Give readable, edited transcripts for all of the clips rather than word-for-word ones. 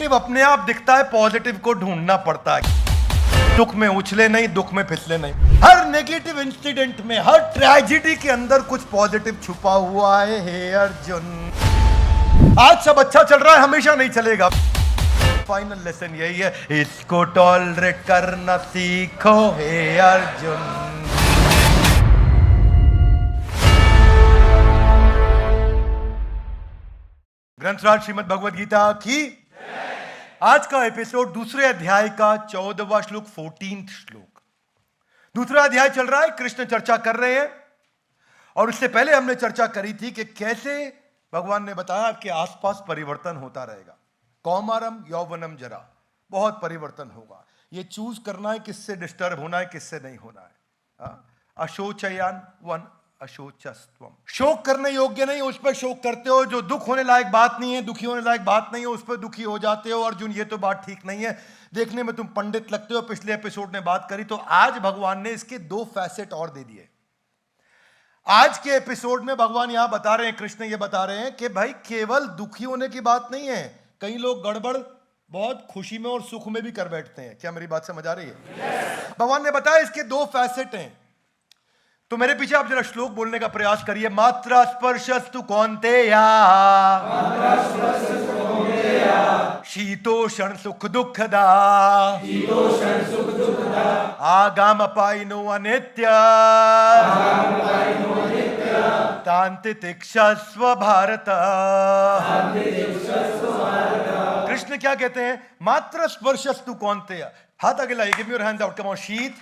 Negative अपने आप दिखता है, पॉजिटिव को ढूंढना पड़ता है। दुख में उछले नहीं, दुख में फिसले नहीं। हर नेगेटिव इंसिडेंट में, हर ट्रेजेडी के अंदर कुछ पॉजिटिव छुपा हुआ है। हे अर्जुन, आज सब अच्छा चल रहा है, हमेशा नहीं चलेगा। फाइनल लेसन यही है, इसको टॉलरेट करना सीखो हे अर्जुन। ग्रंथराज श्रीमद् भगवद गीता की आज का एपिसोड दूसरे अध्याय का 14वां श्लोक, 14th श्लोक। दूसरा अध्याय चल रहा है, कृष्ण चर्चा कर रहे हैं। और उससे पहले हमने चर्चा करी थी कि कैसे भगवान ने बताया कि आसपास परिवर्तन होता रहेगा। कौमारम यौवनम जरा, बहुत परिवर्तन होगा। ये चूज करना है किससे डिस्टर्ब होना है, किससे नहीं होना है। अशोचयान वन अशोचस्त्वम, शोक करने योग्य नहीं, उस पर शोक करते हो। जो दुख होने लायक बात नहीं है, दुखी होने लायक बात नहीं है, उस पर दुखी हो जाते हो। अर्जुन, ये तो बात ठीक नहीं है, देखने में तुम पंडित लगते हो। पिछले एपिसोड में बात करी, तो आज भगवान ने इसके दो फैसेट और दे दिए। आज के एपिसोड में भगवान यहां बता रहे हैं, कृष्ण ये बता रहे हैं कि भाई केवल दुखी होने की बात नहीं है। कई लोग गड़बड़ बहुत खुशी में और सुख में भी कर बैठते हैं। क्या मेरी बात समझ आ रही है? भगवान ने बताया इसके दो फैसेट हैं। तो मेरे पीछे आप जरा श्लोक बोलने का प्रयास करिए। मात्रा स्पर्शस्तु कौन्तेया, शीतोषण सुख दुखदा, आगाम पाइनो अनित्य, तांति तिक्षस्व भारत। कृष्ण क्या कहते हैं? मात्र स्पर्शस्तु कौन्तेय। हाथ आगे लाइए, give me your hands out, come on. शीत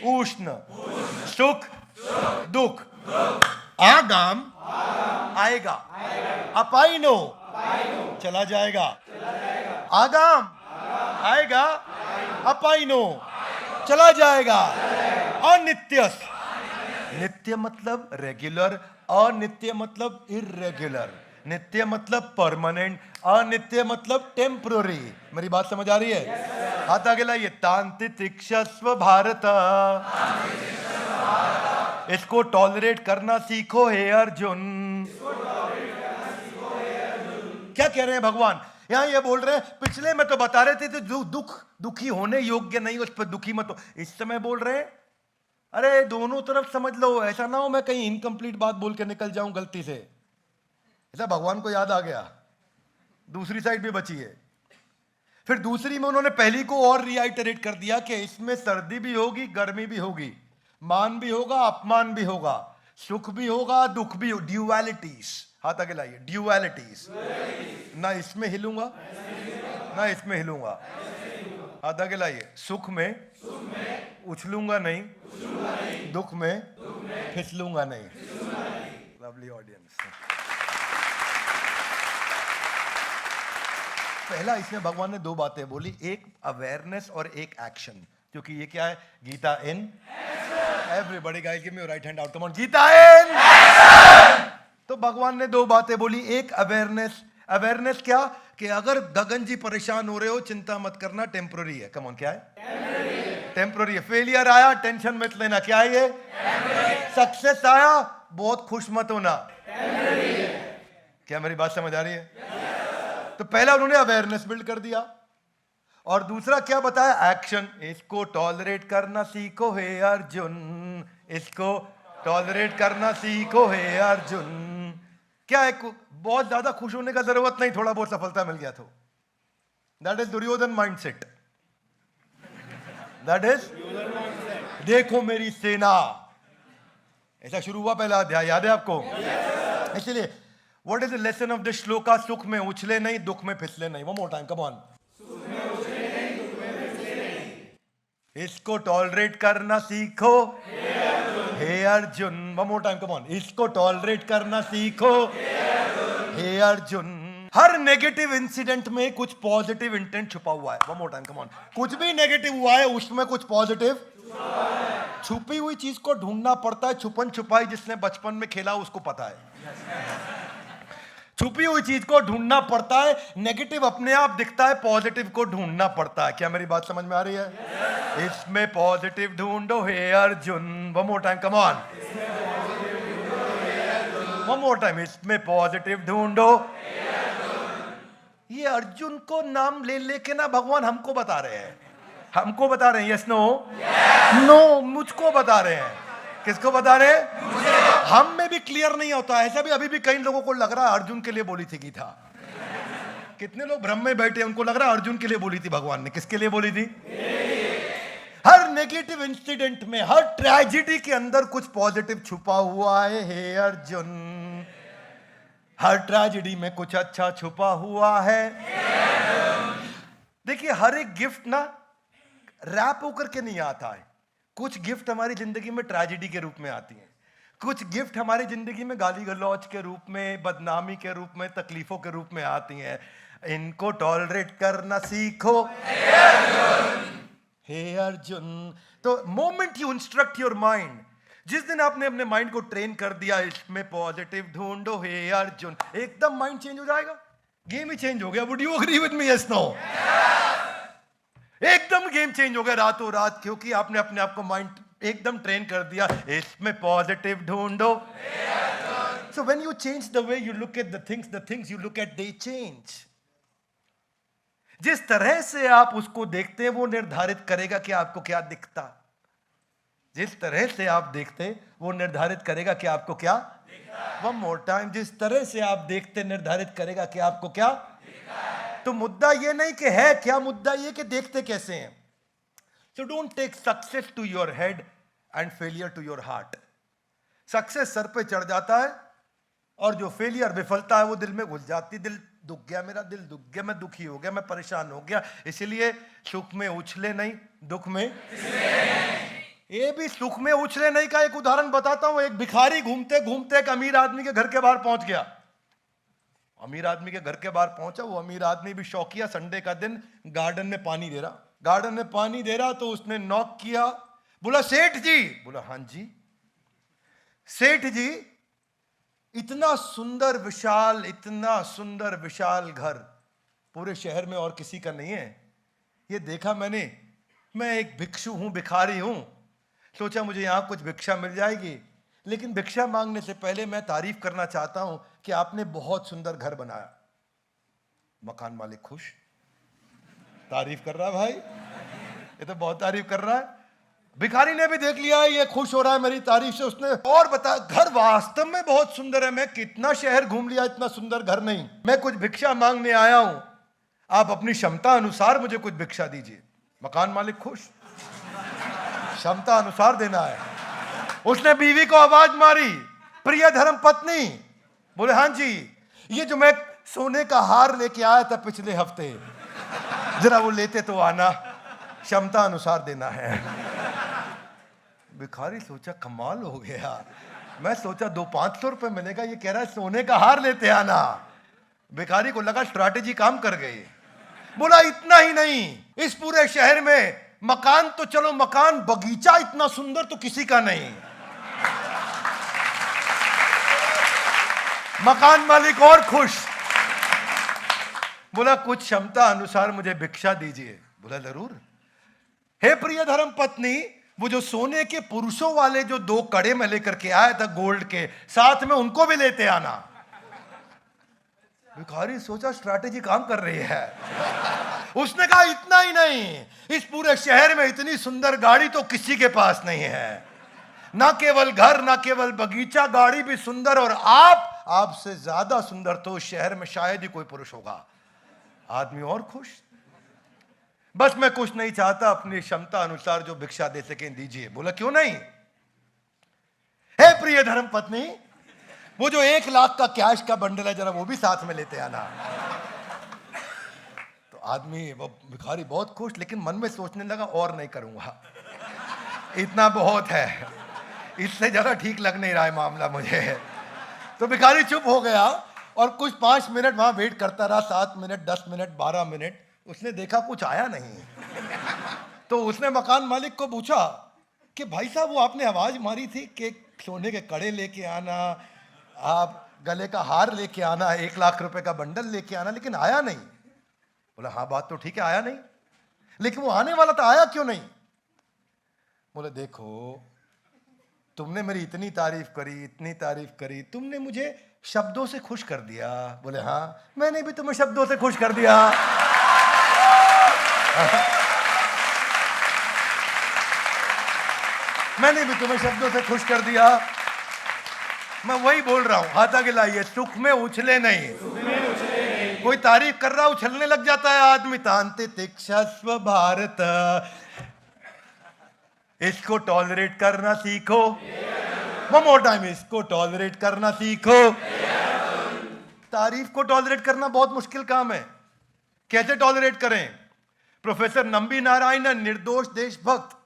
उष्ण, सुख दुख, आगाम आएगा, अपाइनो चला जाएगा, आगाम आएगा, अपाइनो चला जाएगा, अनित्य। नित्य मतलब रेगुलर, अनित्य मतलब इर्रेगुलर, नित्य मतलब परमानेंट, अनित्य मतलब टेम्पररी। मेरी बात समझ आ रही है? हाथ आगे लाइए। तांति तिक्षस्व भारत, इसको टॉलरेट करना सीखो हे अर्जुन। क्या कह रहे हैं भगवान? यहां ये बोल रहे हैं, पिछले में तो बता रहे थे जो दुखी होने योग्य नहीं, उस पर दुखी मत हो। इस समय बोल रहे हैं अरे दोनों तरफ समझ लो, ऐसा ना हो मैं कहीं इनकम्प्लीट बात बोल के निकल जाऊं गलती से। ऐसा भगवान को याद आ गया, दूसरी साइड भी बची है। फिर दूसरी में उन्होंने पहली को और रिआइटरेट कर दिया कि इसमें सर्दी भी होगी, गर्मी भी होगी, मान भी होगा, अपमान भी होगा, सुख भी होगा, दुख भी हो। ड्यूअलिटीज। हाथ आगे लाइए। ड्यूअलिटीज। ना इसमें हिलूंगा ना इसमें हिलूंगा। हाथ आगे लाइए। सुख में उछलूंगा नहीं, दुख में फिसलूंगा नहीं। Lovely audience. पहला इसमें भगवान ने दो बातें बोली, एक अवेयरनेस और एक एक्शन। क्योंकि ये क्या है? Gita in everybody guys give me your right hand out, come on. Gita in. तो भगवान ने दो बातें बोली, एक अवेयरनेस। अवेयरनेस क्या? कि अगर गगन जी परेशान हो रहे हो, चिंता मत करना, टेम्पररी है। कम ऑन, क्या है? टेम्पररी है। फेलियर आया, टेंशन मत लेना, क्या है ये? सक्सेस आया, बहुत खुश मत होना। क्या मेरी बात समझ आ रही है? तो पहला उन्होंने अवेयरनेस बिल्ड कर दिया, और दूसरा क्या बताया? एक्शन। इसको टॉलरेट करना सीखो हे अर्जुन, इसको टॉलरेट करना सीखो हे अर्जुन। क्या है? बहुत ज्यादा खुश होने का जरूरत नहीं, थोड़ा बहुत सफलता मिल गया तो। That is Duryodhan mindset. That is देखो मेरी सेना। ऐसा शुरू हुआ पहला अध्याय, याद है आपको? इसलिए what is the lesson of this shloka? सुख में उछले नहीं, दुख में फिसले नहीं। One more time, come on. इसको टॉलरेट करना सीखो हे Arjun. One more time, come on. इसको टॉलरेट करना सीखो हे अर्जुन। हर नेगेटिव इंसिडेंट में कुछ पॉजिटिव इंटेंट छुपा हुआ है। One more time, come on. कुछ भी नेगेटिव हुआ है, उसमें कुछ पॉजिटिव छुपी हुई चीज को ढूंढना पड़ता है। छुपन छुपाई जिसने बचपन में खेला उसको पता है। छुपी हुई चीज को ढूंढना पड़ता है। नेगेटिव अपने आप दिखता है, पॉजिटिव को ढूंढना पड़ता है। क्या मेरी बात समझ में आ रही है? इसमें पॉजिटिव ढूंढो हे Arjun. One more time, come on. One more time. इसमें पॉजिटिव ढूंढो। ये अर्जुन को नाम ले लेके ना भगवान हमको बता रहे हैं, हमको बता रहे हैं। Yes no? नो, मुझको बता रहे हैं। किसको बता रहे हैं? हम में भी क्लियर नहीं होता। ऐसा भी अभी भी कई लोगों को लग रहा है अर्जुन के लिए बोली थी गीता। कितने लोग भ्रम में बैठे, उनको लग रहा है अर्जुन के लिए बोली थी भगवान ने। किसके लिए बोली थी? हर नेगेटिव इंसिडेंट में, हर ट्रेजेडी के अंदर कुछ पॉजिटिव छुपा हुआ है। हे अर्जुन, हर ट्रेजेडी में कुछ अच्छा छुपा हुआ है। देखिए, हर एक गिफ्ट ना रैप होकर के नहीं आता है। कुछ गिफ्ट हमारी जिंदगी में ट्रेजेडी के रूप में आती हैं, कुछ गिफ्ट हमारी जिंदगी में गाली गलौज के रूप में, बदनामी के रूप में, तकलीफों के रूप में आती हैं। इनको टॉलरेट करना सीखो हे अर्जुन। तो moment you instruct your mind, जिस दिन आपने अपने माइंड को ट्रेन कर दिया इसमें पॉजिटिव ढूंढो हे अर्जुन, एकदम माइंड चेंज हो जाएगा, गेम ही चेंज हो गया। Would you agree with me? Yes no? एकदम गेम चेंज हो गया रातों रात, क्योंकि आपने अपने आप को माइंड एकदम ट्रेन कर दिया, इसमें पॉजिटिव ढूंढो। So when you change the way you look at the things you look at, they change. जिस तरह से आप उसको देखते हैं वो निर्धारित करेगा कि आपको क्या दिखता। जिस तरह से आप देखते वो निर्धारित करेगा कि आपको क्या दिखता। वन मोर टाइम, जिस तरह से आप देखते निर्धारित करेगा कि आपको क्या दिखता। तो मुद्दा ये नहीं कि है क्या, मुद्दा ये कि देखते कैसे हैं। So don't take success to your head and failure to your heart. Success sir पे चढ़ जाता है और जो फेलियर, विफलता है, वो दिल में घुस जाती। दिल दुख गया, मेरा दिल दुख गया, मैं दुखी हो गया, मैं परेशान हो गया। इसलिए सुख में उछले नहीं, दुख में। ये भी सुख में उछले नहीं का एक उदाहरण बताता हूं। एक भिखारी घूमते घूमते एक अमीर आदमी के घर के बाहर पहुंच गया। अमीर आदमी के घर के बाहर पहुंचा, वो अमीर आदमी भी शौकिया, संडे का दिन गार्डन में पानी दे रहा। गार्डन में पानी दे रहा तो उसने नॉक किया, बोला सेठ जी। बोला हाँ जी। सेठ जी, इतना सुंदर विशाल, इतना सुंदर विशाल घर पूरे शहर में और किसी का नहीं है। ये देखा मैंने, मैं एक भिक्षु हूं, भिखारी हूं, सोचा मुझे यहां कुछ भिक्षा मिल जाएगी। लेकिन भिक्षा मांगने से पहले मैं तारीफ करना चाहता हूं कि आपने बहुत सुंदर घर बनाया। मकान मालिक खुश, तारीफ कर रहा है भाई, ये तो बहुत तारीफ कर रहा है। भिखारी ने भी देख लिया ये खुश हो रहा है मेरी तारीफ से। उसने और बताया, घर वास्तव में बहुत सुंदर है, मैं कितना शहर घूम लिया, इतना सुंदर घर नहीं। मैं कुछ भिक्षा मांगने आया हूं, आप अपनी क्षमता अनुसार मुझे कुछ भिक्षा दीजिए। मकान मालिक खुश, क्षमता अनुसार देना है। उसने बीवी को आवाज मारी, प्रिय धर्म पत्नी। बोले हाँ जी, ये जो मैं सोने का हार लेके आया था पिछले हफ्ते, जरा वो लेते तो आना, क्षमता अनुसार देना है। भिखारी सोचा कमाल हो गया, मैं सोचा 200-500 रुपए मिलेगा, ये कह रहा है सोने का हार लेते आना। भिखारी को लगा स्ट्रैटेजी काम कर गई। बोला इतना ही नहीं, इस पूरे शहर में मकान तो चलो मकान, बगीचा इतना सुंदर तो किसी का नहीं। मकान मालिक और खुश, बोला कुछ क्षमता अनुसार मुझे भिक्षा दीजिए। बोला जरूर। हे प्रिय धर्म पत्नी, वो जो सोने के पुरुषों वाले जो 2 कड़े में लेकर के आया था गोल्ड के, साथ में उनको भी लेते आना। भिखारी सोचा स्ट्रैटेजी काम कर रही है। उसने कहा इतना ही नहीं, इस पूरे शहर में इतनी सुंदर गाड़ी तो किसी के पास नहीं है। ना केवल घर, ना केवल बगीचा, गाड़ी भी सुंदर, और आपसे ज्यादा सुंदर तो उस शहर में शायद ही कोई पुरुष होगा। आदमी और खुश, बस मैं कुछ नहीं चाहता, अपनी क्षमता अनुसार जो भिक्षा दे सकें दीजिए। बोला क्यों नहीं। हे प्रिय धर्म पत्नी, वो जो 1 लाख का कैश का बंडल है जरा वो भी साथ में लेते आना। तो आदमी, वो भिखारी बहुत खुश, लेकिन मन में सोचने लगा और नहीं करूंगा, इतना बहुत है, इससे ज्यादा ठीक लग नहीं रहा है मामला मुझे। तो भिखारी चुप हो गया और कुछ 5 मिनट वहां वेट करता रहा, 7 मिनट, 10 मिनट, 12 मिनट। उसने देखा कुछ आया नहीं। तो उसने मकान मालिक को पूछा कि भाई साहब, वो आपने आवाज मारी थी कि सोने के कड़े लेके आना, आप गले का हार लेके आना, 1 लाख रुपए का बंडल लेके आना, लेकिन आया नहीं। बोला हाँ बात तो ठीक है, आया नहीं, लेकिन वो आने वाला था, आया क्यों नहीं। बोले देखो, तुमने मेरी इतनी तारीफ करी, इतनी तारीफ करी, तुमने मुझे शब्दों से खुश कर दिया। बोले हाँ, मैंने भी तुम्हें शब्दों से खुश कर दिया। मैंने भी तुम्हें शब्दों से खुश कर दिया। मैं वही बोल रहा हूं, हाथ आगे लाइए, सुख में उछले नहीं। कोई तारीफ कर रहा उछलने लग जाता है आदमी। तांते तिक्षा स्व भारत, इसको टॉलरेट करना सीखो। वन मोर टाइम, इसको टॉलरेट करना सीखो। तारीफ को टॉलरेट करना बहुत मुश्किल काम है। कैसे टॉलरेट करें? प्रोफेसर नंबी नारायणन, निर्दोष देशभक्त,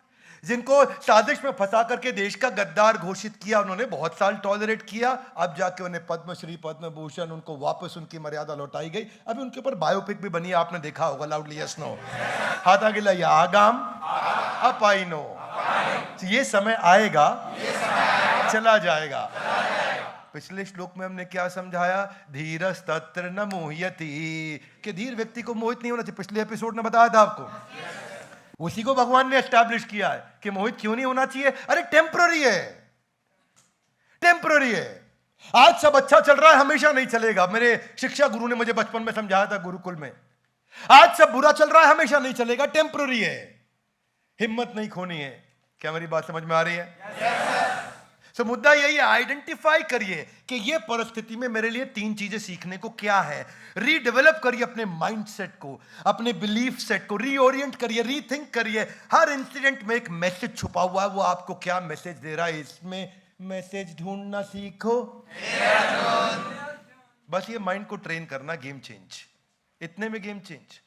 जिनको साजिश में फंसा करके देश का गद्दार घोषित किया, उन्होंने बहुत साल टॉलरेट किया। अब जाके उन्हें पद्मश्री, पद्म भूषण, उनको वापस उनकी मर्यादा लौटाई गई। अभी उनके ऊपर बायोपिक भी बनी है, आपने देखा होगा। Loudly yes no. हाथ आगे लाइए। आगाम अप आई नो। ये समय आएगा, चला जाएगा। पिछले श्लोक में हमने क्या समझाया? धीरस् तत्र न मोह्यति, कि धीर व्यक्ति को मोहित नहीं होना चाहिए। पिछले एपिसोड में बताया था आपको। उसी को भगवान ने एस्टैब्लिश किया है कि मोहित क्यों नहीं होना चाहिए। अरे टेम्पररी है, टेम्पररी है। आज सब अच्छा चल रहा है, हमेशा नहीं चलेगा। मेरे शिक्षा गुरु ने मुझे बचपन में समझाया था गुरुकुल में। आज सब बुरा चल रहा है, हमेशा नहीं चलेगा, टेम्पररी है। हिम्मत नहीं खोनी है। क्या मेरी बात समझ में आ रही है? तो मुद्दा यही है, आइडेंटिफाई करिए कि ये परिस्थिति में मेरे लिए 3 चीजें सीखने को क्या है। रीडेवलप करिए अपने माइंडसेट को, अपने बिलीफ सेट को रीओरिएंट करिए, रीथिंक करिए। हर इंसिडेंट में एक मैसेज छुपा हुआ है, वो आपको क्या मैसेज दे रहा है, इसमें मैसेज ढूंढना सीखो। बस ये माइंड को ट्रेन करना, गेम चेंज। इतने में गेम चेंज।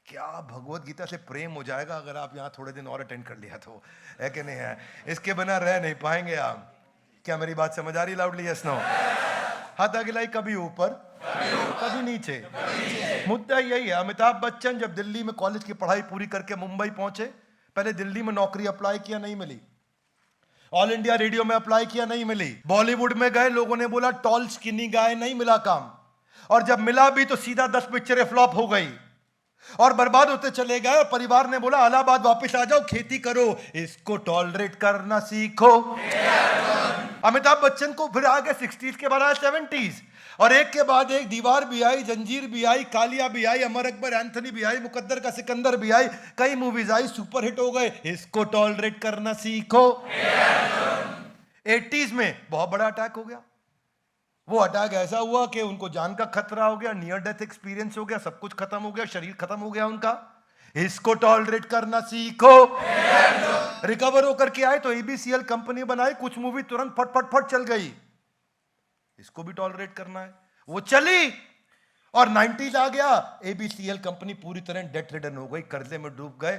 क्या भगवत गीता से प्रेम हो जाएगा अगर आप यहां थोड़े दिन और अटेंड कर लिया तो, है कि नहीं है? इसके बिना रह नहीं पाएंगे आप। क्या मेरी बात समझ आ रही? Loudly yes no. हाथ आगे लाई। कभी ऊपर कभी नीचे। मुद्दा यही है। अमिताभ बच्चन जब दिल्ली में कॉलेज की पढ़ाई पूरी करके मुंबई पहुंचे, पहले दिल्ली में नौकरी अप्लाई किया, नहीं मिली। ऑल इंडिया रेडियो में अप्लाई किया, नहीं मिली। बॉलीवुड में गए, लोगों ने बोला टॉल स्किनी गाय, नहीं मिला काम। और जब मिला भी तो सीधा 10 पिक्चरें फ्लॉप हो गई और बर्बाद होते चले गए। और परिवार ने बोला इलाहाबाद वापस आ जाओ, खेती करो, इसको टॉलरेट करना सीखो। अमिताभ बच्चन को फिर आ गए 60s के बाद 70s, और एक के बाद एक दीवार भी आई, जंजीर भी आई, कालिया भी आई, अमर अकबर एंथनी भी आई, मुकद्दर का सिकंदर भी आई, कई मूवीज आई, सुपर हिट हो गए। इसको टॉलरेट करना सीखो। 80s में बहुत बड़ा अटैक हो गया। वो अटैक ऐसा हुआ कि उनको जान का खतरा हो गया, नियर डेथ एक्सपीरियंस हो गया, सब कुछ खत्म हो गया, शरीर खत्म हो गया उनका। इसको टॉलरेट करना सीखो। रिकवर होकर के आए तो एबीसीएल कंपनी बनाई, कुछ मूवी तुरंत फट फट फट चल गई। इसको भी टॉलरेट करना है। वो चली और 90s आ गया, एबीसीएल कंपनी पूरी तरह डेट रिडन हो गई, कर्जे में डूब गए,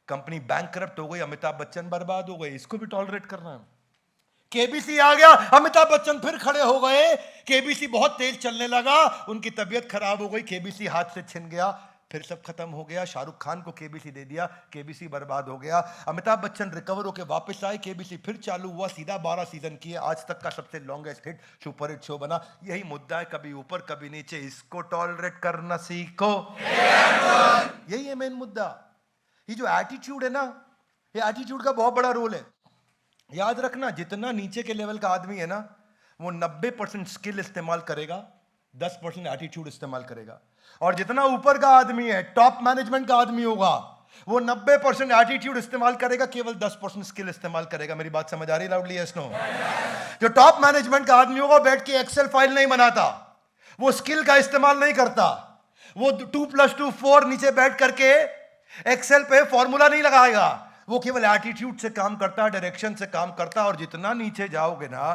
कंपनी बैंकरप्ट हो गई, अमिताभ बच्चन बर्बाद हो गए। इसको भी टॉलरेट करना है। केबीसी आ गया, अमिताभ बच्चन फिर खड़े हो गए, केबीसी बहुत तेज चलने लगा, उनकी तबीयत खराब हो गई, केबीसी हाथ से छिन गया, फिर सब खत्म हो गया। शाहरुख खान को केबीसी दे दिया, केबीसी बर्बाद हो गया। अमिताभ बच्चन रिकवर होकर वापस आए, केबीसी फिर चालू हुआ, सीधा 12 सीजन किए, आज तक का सबसे longest hit super hit show बना। यही मुद्दा है, कभी ऊपर कभी नीचे, इसको टॉलरेट करना सीखो। यही है मेन मुद्दा। ये जो एटीट्यूड है ना, ये एटीट्यूड का बहुत बड़ा रोल है। याद रखना, जितना नीचे के लेवल का आदमी है ना, वो 90% स्किल इस्तेमाल करेगा, 10% एटीट्यूड इस्तेमाल करेगा। और जितना ऊपर का आदमी है, टॉप मैनेजमेंट का आदमी होगा, वो 90% एटीट्यूड इस्तेमाल करेगा, केवल 10% स्किल इस्तेमाल करेगा। मेरी बात समझ आ रही? Loudly yes no. जो टॉप मैनेजमेंट का आदमी होगा, बैठ के एक्सेल फाइल नहीं बनाता, वो स्किल का इस्तेमाल नहीं करता, वो 2+2 4 नीचे बैठ करके एक्सेल पे फॉर्मूला नहीं लगाएगा, वो केवल एटीट्यूड से काम करता है, डायरेक्शन से काम करता है। और जितना नीचे जाओगे ना,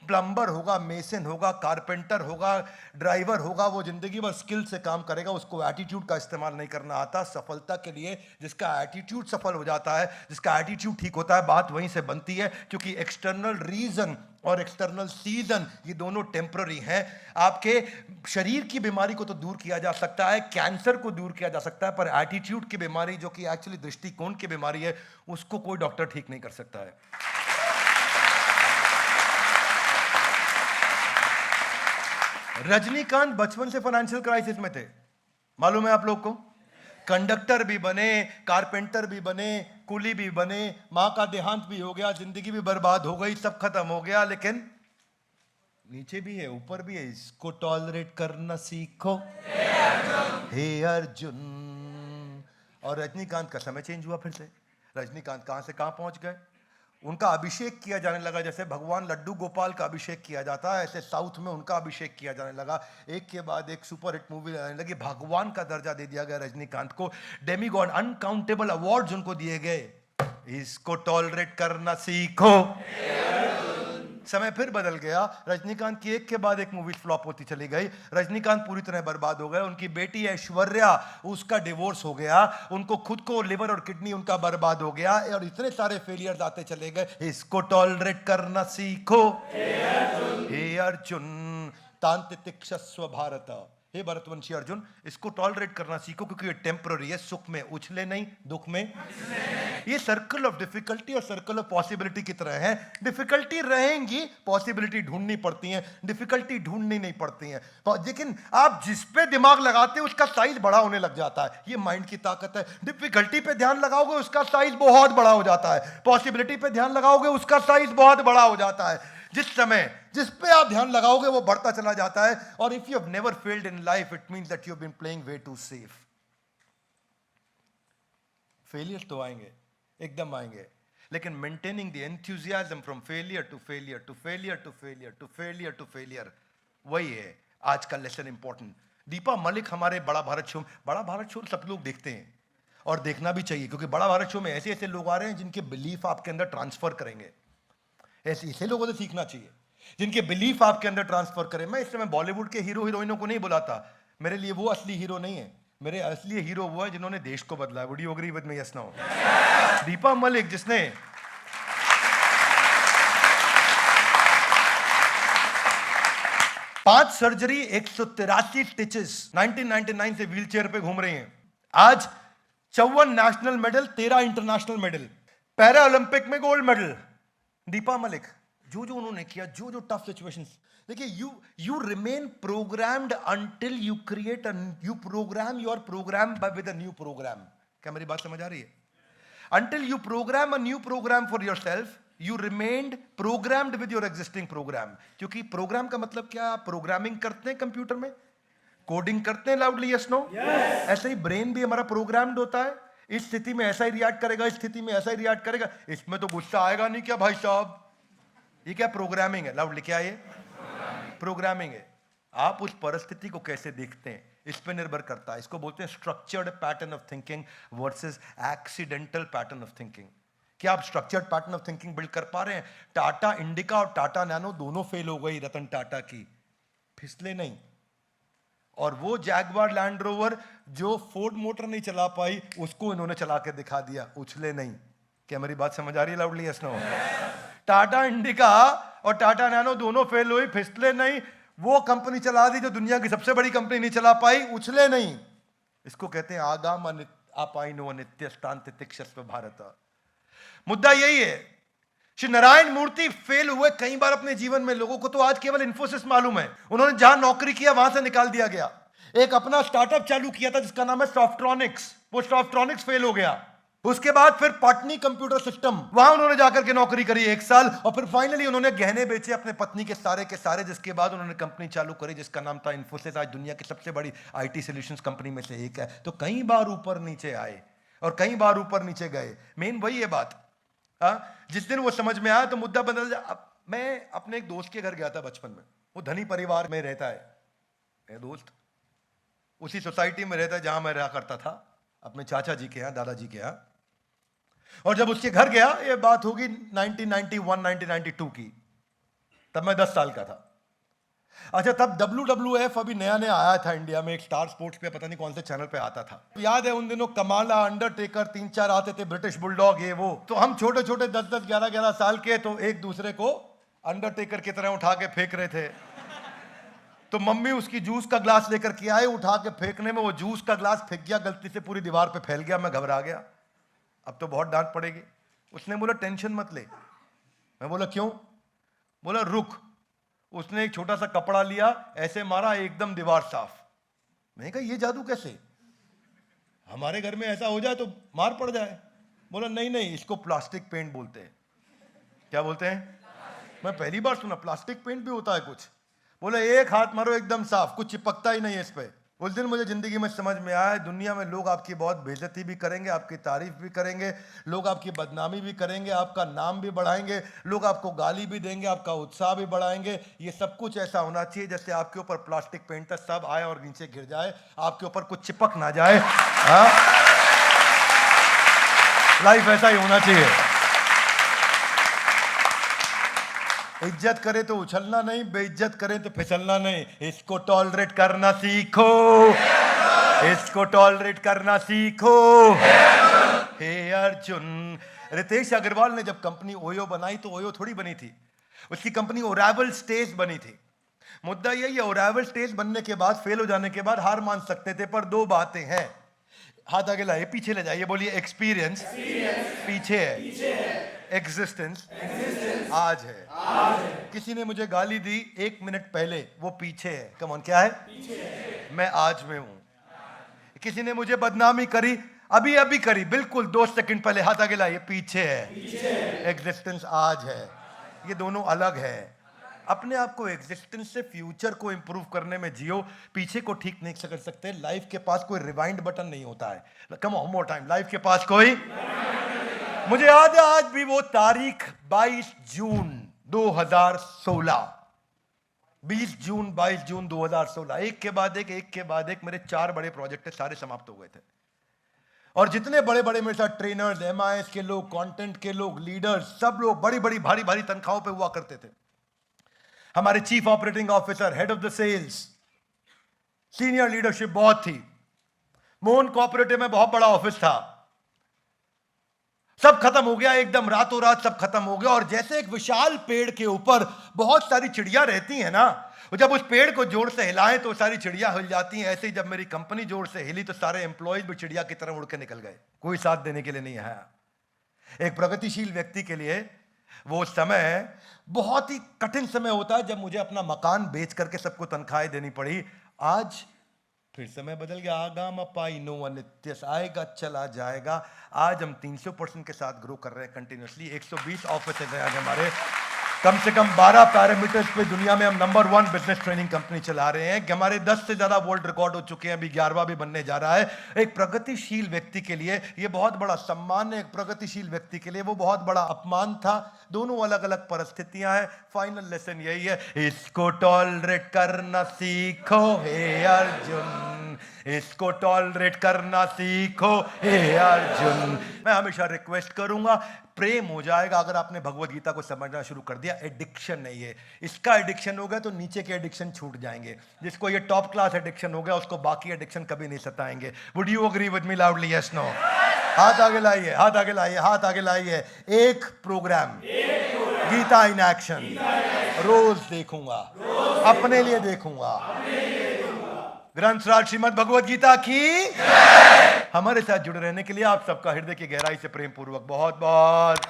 प्लम्बर होगा, मेसन होगा, कारपेंटर होगा, ड्राइवर होगा, वो जिंदगी भर स्किल से काम करेगा, उसको एटीट्यूड का इस्तेमाल नहीं करना आता। सफलता के लिए जिसका एटीट्यूड सफल हो जाता है, जिसका एटीट्यूड ठीक होता है, बात वहीं से बनती है। क्योंकि एक्सटर्नल रीजन और एक्सटर्नल सीजन, ये दोनों टेम्पररी हैं। आपके शरीर की बीमारी को तो दूर किया जा सकता है, कैंसर को दूर किया जा सकता है, पर एटीट्यूड की बीमारी, जो कि एक्चुअली दृष्टिकोण की बीमारी है, उसको कोई डॉक्टर ठीक नहीं कर सकता है। रजनीकांत बचपन से फाइनेंशियल क्राइसिस में थे, मालूम है आप लोग को? कंडक्टर भी बने, कारपेंटर भी बने, कुली भी बने, मां का देहांत भी हो गया, जिंदगी भी बर्बाद हो गई, सब खत्म हो गया, लेकिन नीचे भी है ऊपर भी है, इसको टॉलरेट करना सीखो हे अर्जुन। और रजनीकांत का समय चेंज हुआ फिर से। रजनीकांत कहां से कहां पहुंच गए। उनका अभिषेक किया जाने लगा, जैसे भगवान लड्डू गोपाल का अभिषेक किया जाता है ऐसे साउथ में उनका अभिषेक किया जाने लगा। एक के बाद एक सुपरहिट मूवी आने लगी, भगवान का दर्जा दे दिया गया रजनीकांत को, डेमीगॉड, अनकाउंटेबल अवार्ड्स उनको दिए गए। इसको टॉलरेट करना सीखो। समय फिर बदल गया, रजनीकांत की एक के बाद एक मूवी फ्लॉप होती चली गई, रजनीकांत पूरी तरह बर्बाद हो गए। उनकी बेटी ऐश्वर्या, उसका डिवोर्स हो गया, उनको खुद को लिवर और किडनी उनका बर्बाद हो गया, और इतने सारे फेलियर्स आते चले गए। इसको टॉलरेट करना सीखो हे अर्जुन। तांतितिक्षस्व भारत, हे भरतवंशी अर्जुन, इसको टॉलरेट करना सीखो क्योंकि ये टेम्पररी है, सुख में उछले नहीं, दुख में। ये सर्कल ऑफ डिफिकल्टी और सर्कल ऑफ पॉसिबिलिटी की तरह है। डिफिकल्टी रहेंगी, पॉसिबिलिटी ढूंढनी पड़ती है, डिफिकल्टी ढूंढनी नहीं पड़ती है। लेकिन आप जिस पे दिमाग लगाते हो उसका साइज बड़ा होने लग जाता है, ये माइंड की ताकत है। डिफिकल्टी पे ध्यान लगाओगे उसका साइज बहुत बड़ा हो जाता है, पॉसिबिलिटी पे ध्यान लगाओगे उसका साइज बहुत बड़ा हो जाता है। जिस समय जिस पे आप ध्यान लगाओगे वो बढ़ता चला जाता है। और if you have never failed in life, it means that you have been playing way too safe. Failure तो आएंगे, एकदम आएंगे, लेकिन maintaining the enthusiasm from failure to failure to failure to failure to failure to failure, वही है आज का lesson important. Deepa Malik हमारे बड़ा भारत शो सब लोग देखते हैं और देखना भी चाहिए, क्योंकि बड़ा भारत शो में ऐसे ऐसे लोग आ रहे हैं जिनके बिलीफ आपके अंदर ट्रांसफर करेंगे। ऐसे लोगों से सीखना चाहिए जिनके बिलीफ आपके अंदर ट्रांसफर करें। मैं इस समय बॉलीवुड के हीरो हीरोइनों को नहीं बुलाता, मेरे लिए वो असली हीरो नहीं है, मेरे असली हीरो वो है जिन्होंने देश को बदला है। Would you agree with me? Yes no? Deepa Malik, जिसने पांच सर्जरी, 183 स्टिचेस, 1999 से व्हीलचेयर पे घूम रही हैं। आज 54 national medal, 13 international medal, para Olympic में गोल्ड मेडल। दीपा मलिक, जो उन्होंने किया, जो टफ सिचुएशंस, देखिए, you remain programmed until you create you program your program with a new program. क्या मेरी बात समझ आ रही है? Until you program a new program for yourself, you remained programmed with your existing program. क्योंकि program का मतलब क्या? प्रोग्रामिंग करते हैं कंप्यूटर में, कोडिंग करते हैं लाउडली, यस नो? ऐसे ही ब्रेन भी हमारा प्रोग्राम्ड होता है। इस स्थिति में ऐसा ही रिएक्ट करेगा, इस स्थिति में ऐसा ही रिएक्ट करेगा, इसमें तो गुस्सा आएगा नहीं क्या भाई साहब? ये क्या प्रोग्रामिंग है? लाउडली, क्या ये प्रोग्रामिंग है? आप उस परिस्थिति को कैसे देखते हैं इस पे निर्भर करता है। इसको बोलते हैं structured pattern of thinking versus accidental pattern of thinking. क्या आप structured pattern of thinking build कर पा रहे हैं? टाटा इंडिका और टाटा नैनो दोनों फेल हो गई रतन टाटा की, फिसले नहीं। और वो जैगवार लैंड रोवर जो फोर्ड मोटर नहीं चला पाई, उसको इन्होंने चला के दिखा दिया, उछले नहीं। क्या मेरी बात समझ आ रही है loudly? Yes no? Tata Indica और टाटा नैनो दोनों फेल हुई, फिसले नहीं। वो कंपनी चला दी जो दुनिया की सबसे बड़ी कंपनी नहीं चला पाई, उछले नहीं। इसको कहते हैं आगाम अपाइनो नित्य स्थांतितिक्षस्व भारत। मुद्दा यही है। श्री नारायण मूर्ति फेल हुए कई बार अपने जीवन में। लोगों को तो आज केवल इन्फोसिस मालूम है, उन्होंने जहां नौकरी किया वहां से निकाल दिया गया। एक अपना स्टार्टअप चालू किया था जिसका नाम है सॉफ्ट्रॉनिक्स, वो सॉफ्ट्रॉनिक्स फेल हो गया। उसके बाद फिर पाटनी कंप्यूटर सिस्टम, वहां उन्होंने जाकर के नौकरी करी 1 साल, और फिर फाइनली उन्होंने गहने बेचे अपने पत्नी के सारे, जिसके बाद उन्होंने कंपनी चालू करी जिसका नाम था इन्फोसिस। आज दुनिया की सबसे बड़ी आईटी सॉल्यूशंस कंपनी में से एक है। तो कई बार ऊपर नीचे आए और कई बार ऊपर नीचे गए। मेन वही है बात। जिस दिन वो समझ में आया तो मुद्दा बदल जा। मैं अपने एक दोस्त के घर गया था बचपन में, वो धनी परिवार में रहता है मेरा दोस्त, उसी सोसाइटी में रहता है जहां मैं रहा करता था, अपने चाचा जी के यहाँ, दादाजी के यहाँ। और जब उसके घर गया, ये बात होगी 1991 1992 की, तब मैं 10 साल का था। अच्छा, तब WWF अभी नया नया आया था इंडिया में, एक स्टार स्पोर्ट्स पे पता नहीं कौन से चैनल पे आता था। याद है उन दिनों कमाला, अंडरटेकर, 3-4 आते थे, ब्रिटिश बुलडॉग, ये वो। तो हम छोटे छोटे 10-10 11-11 साल के, तो एक दूसरे को अंडरटेकर की तरह उठा के फेंक रहे थे। तो मम्मी उसकी जूस का ग्लास लेकर के आए, उठा के फेंकने में वो जूस का ग्लास फेंक गया, गलती से पूरी दीवार पे फैल गया। मैं घबरा गया, अब तो बहुत डांट पड़ेगी। उसने बोला टेंशन मत ले। मैं बोला क्यों? बोला रुक। उसने एक छोटा सा कपड़ा लिया, ऐसे मारा, एकदम दीवार साफ। मैंने कहा ये जादू कैसे? हमारे घर में ऐसा हो जाए तो मार पड़ जाए। बोला नहीं नहीं, इसको प्लास्टिक पेंट बोलते हैं। क्या बोलते हैं? मैं पहली बार सुना प्लास्टिक पेंट भी होता है कुछ। बोले एक हाथ मारो एकदम साफ, कुछ चिपकता ही नहीं है इस पे। उस दिन मुझे जिंदगी में समझ में आया, दुनिया में लोग आपकी बहुत बेइज्जती भी करेंगे, आपकी तारीफ भी करेंगे, लोग आपकी बदनामी भी करेंगे, आपका नाम भी बढ़ाएंगे, लोग आपको गाली भी देंगे, आपका उत्साह भी बढ़ाएंगे। ये सब कुछ ऐसा होना चाहिए जैसे आपके ऊपर प्लास्टिक पेंट सब आए और नीचे गिर जाए, आपके ऊपर कुछ चिपक ना जाए। लाइफ ऐसा ही होना चाहिए। इज्जत करे तो उछलना नहीं, बेइज्जत करे तो फिसलना नहीं। इसको टॉलरेट करना सीखो, इसको टॉलरेट करना सीखो। हे अर्जुन। रितेश अग्रवाल ने जब कंपनी ओयो बनाई तो ओयो थोड़ी बनी थी, उसकी कंपनी ओरावल स्टेज बनी थी। मुद्दा यही है, ओरावल स्टेज बनने के बाद, फेल हो जाने के बाद हार मान सकते थे, पर दो बातें हैं। हाथ आगे लाइए, पीछे ले जाइए, बोलिए एक्सपीरियंस पीछे है, एग्जिस्टेंस आज है। किसी ने मुझे गाली दी 1 मिनट पहले, वो पीछे है। कम ऑन, क्या है? पीछे है। मैं आज में हूं। किसी ने मुझे बदनामी करी, अभी अभी करी, बिल्कुल 2 सेकंड पहले, हाथ आगे लाइए, पीछे है, एग्जिस्टेंस आज है। ये दोनों अलग है। अपने आप को एग्जिस्टेंस से फ्यूचर को इंप्रूव करने में जियो, पीछे को ठीक नहीं कर सकते। लाइफ के पास कोई रिवाइंड बटन नहीं होता है। Come on more time, life के पास कोई। मुझे याद है आज भी वो तारीख, 22 जून 2016, 20 जून 22 जून 2016। एक के बाद एक मेरे 4 बड़े प्रोजेक्ट सारे समाप्त हो गए थे। और जितने बड़े बड़े मेरे साथ ट्रेनर्स, MIS के लोग, कंटेंट के लोग, लीडर्स, सब लोग बड़ी बड़ी भारी भारी तनख्वाहों पे हुआ करते थे। हमारे chief operating officer, head of the sales, senior leadership बहुत थी। मोहन कोऑपरेटिव में बहुत बड़ा ऑफिस था। सब खत्म हो गया एकदम, रातों रात सब खत्म हो गया। और जैसे एक विशाल पेड़ के ऊपर बहुत सारी चिड़िया रहती हैं ना, जब उस पेड़ को जोर से हिलाएं तो सारी चिड़िया हिल जाती हैं। ऐसे ही जब मेरी कंपनी जोर से हिली तो सारे एम्प्लॉयज भी चिड़िया की तरह उड़ के निकल गए, कोई साथ देने के लिए नहीं आया। एक प्रगतिशील व्यक्ति के लिए वो समय बहुत ही कठिन समय होता है, जब मुझे अपना मकान बेच करके सबको तनख्वाहें देनी पड़ी। आज फिर समय बदल गया। आगाम पाई नो अनित्य, आएगा चला जाएगा। आज हम 300% के साथ ग्रो कर रहे हैं कंटिन्यूसली। 120 ऑफिस हैं आज हमारे, कम से कम 12 पैरामीटर्स पे दुनिया में हम नंबर 1 बिजनेस ट्रेनिंग कंपनी चला रहे हैं। हमारे 10 से ज्यादा वर्ल्ड रिकॉर्ड हो चुके हैं, अभी 11वां भी बनने जा रहा है। एक प्रगतिशील व्यक्ति के लिए ये बहुत बड़ा सम्मान है, एक प्रगतिशील व्यक्ति के लिए वो बहुत बड़ा अपमान था। दोनों अलग अलग परिस्थितियां हैं। फाइनल लेसन यही है, इसको टॉलरेट करना सीखो हे अर्जुन, इसको टॉलरेट करना सीखो हे अर्जुन। मैं हमेशा रिक्वेस्ट करूंगा, प्रेम हो जाएगा अगर आपने भगवत गीता को समझना शुरू कर दिया। एडिक्शन नहीं है, इसका एडिक्शन हो गया तो नीचे के एडिक्शन छूट जाएंगे। जिसको ये टॉप क्लास एडिक्शन हो गया उसको बाकी एडिक्शन कभी नहीं सताएंगे। Would you agree with me loudly? Yes no? हाथ आगे लाइए, हाथ आगे लाइए, हाथ आगे लाइए। एक प्रोग्राम गीता इन एक्शन रोज देखूंगा, अपने लिए देखूंगा। ग्रंथ राज श्रीमद् भगवत गीता की। हमारे साथ जुड़े रहने के लिए आप सबका हृदय की गहराई से प्रेम पूर्वक बहुत बहुत